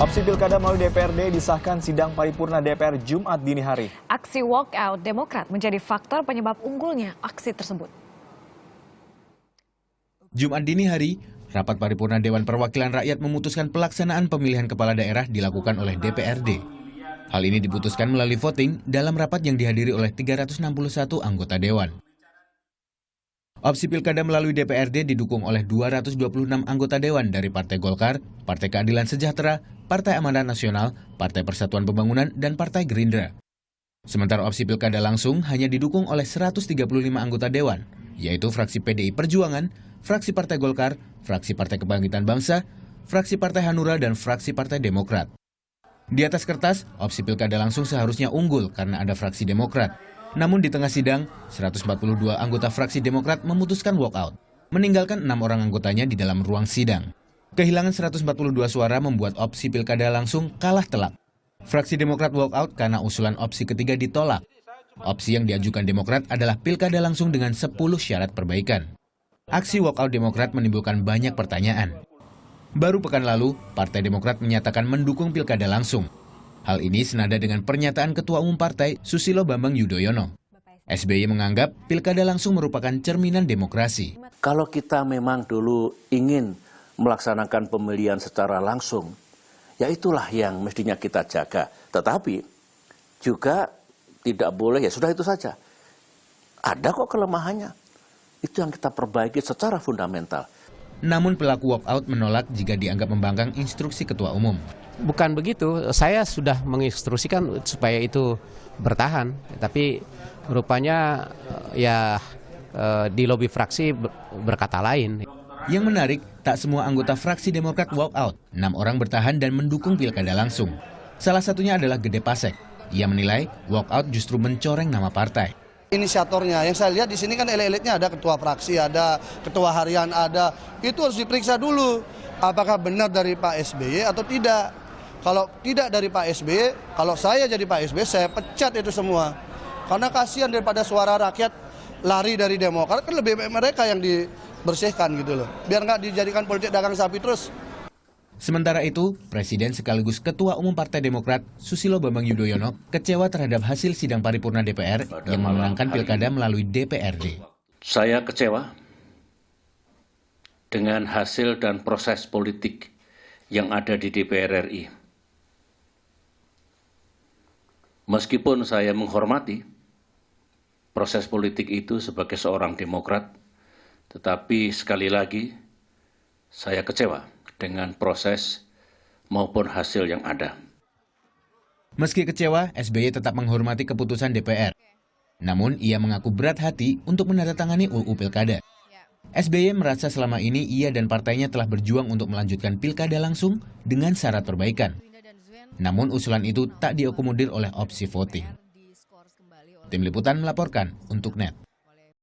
Opsi pilkada melalui DPRD disahkan sidang paripurna DPR Jumat dini hari. Aksi walkout Demokrat menjadi faktor penyebab unggulnya aksi tersebut. Jumat dini hari, rapat paripurna Dewan Perwakilan Rakyat memutuskan pelaksanaan pemilihan kepala daerah dilakukan oleh DPRD. Hal ini diputuskan melalui voting dalam rapat yang dihadiri oleh 361 anggota Dewan. Opsi pilkada melalui DPRD didukung oleh 226 anggota Dewan dari Partai Golkar, Partai Keadilan Sejahtera, Partai Amanat Nasional, Partai Persatuan Pembangunan, dan Partai Gerindra. Sementara opsi pilkada langsung hanya didukung oleh 135 anggota Dewan, yaitu fraksi PDI Perjuangan, fraksi Partai Golkar, fraksi Partai Kebangkitan Bangsa, fraksi Partai Hanura, dan fraksi Partai Demokrat. Di atas kertas, opsi pilkada langsung seharusnya unggul karena ada fraksi Demokrat. Namun di tengah sidang, 142 anggota fraksi Demokrat memutuskan walkout, meninggalkan 6 orang anggotanya di dalam ruang sidang. Kehilangan 142 suara membuat opsi pilkada langsung kalah telak. Fraksi Demokrat walkout karena usulan opsi ketiga ditolak. Opsi yang diajukan Demokrat adalah pilkada langsung dengan 10 syarat perbaikan. Aksi walkout Demokrat menimbulkan banyak pertanyaan. Baru pekan lalu, Partai Demokrat menyatakan mendukung pilkada langsung. Hal ini senada dengan pernyataan Ketua Umum Partai Susilo Bambang Yudhoyono. SBY menganggap pilkada langsung merupakan cerminan demokrasi. Kalau kita memang dulu ingin melaksanakan pemilihan secara langsung, ya itulah yang mestinya kita jaga. Tetapi juga tidak boleh, ya sudah itu saja. Ada kok kelemahannya. Itu yang kita perbaiki secara fundamental. Namun pelaku walkout menolak jika dianggap membangkang instruksi Ketua Umum. Bukan begitu, saya sudah menginstruksikan supaya itu bertahan, tapi rupanya di lobi fraksi berkata lain. Yang menarik, tak semua anggota fraksi Demokrat walkout. 6 orang bertahan dan mendukung pilkada langsung. Salah satunya adalah Gede Pasek. Ia menilai walkout justru mencoreng nama partai. Inisiatornya, yang saya lihat di sini kan elit-elitnya ada ketua fraksi, ada ketua harian, ada. Itu harus diperiksa dulu, apakah benar dari Pak SBY atau tidak. Kalau tidak dari Pak SBY, kalau saya jadi Pak SBY, saya pecat itu semua. Karena kasihan daripada suara rakyat lari dari Demokrat, kan lebih baik mereka yang dibersihkan gitu loh. Biar nggak dijadikan politik dagang sapi terus. Sementara itu, Presiden sekaligus Ketua Umum Partai Demokrat, Susilo Bambang Yudhoyono, kecewa terhadap hasil sidang paripurna DPR yang memenangkan pilkada melalui DPRD. Saya kecewa dengan hasil dan proses politik yang ada di DPR RI. Meskipun saya menghormati proses politik itu sebagai seorang Demokrat, tetapi sekali lagi saya kecewa dengan proses maupun hasil yang ada. Meski kecewa, SBY tetap menghormati keputusan DPR. Namun, ia mengaku berat hati untuk menandatangani UU Pilkada. SBY merasa selama ini ia dan partainya telah berjuang untuk melanjutkan pilkada langsung dengan syarat perbaikan. Namun, usulan itu tak diakomodir oleh opsi voting. Tim Liputan melaporkan untuk NET.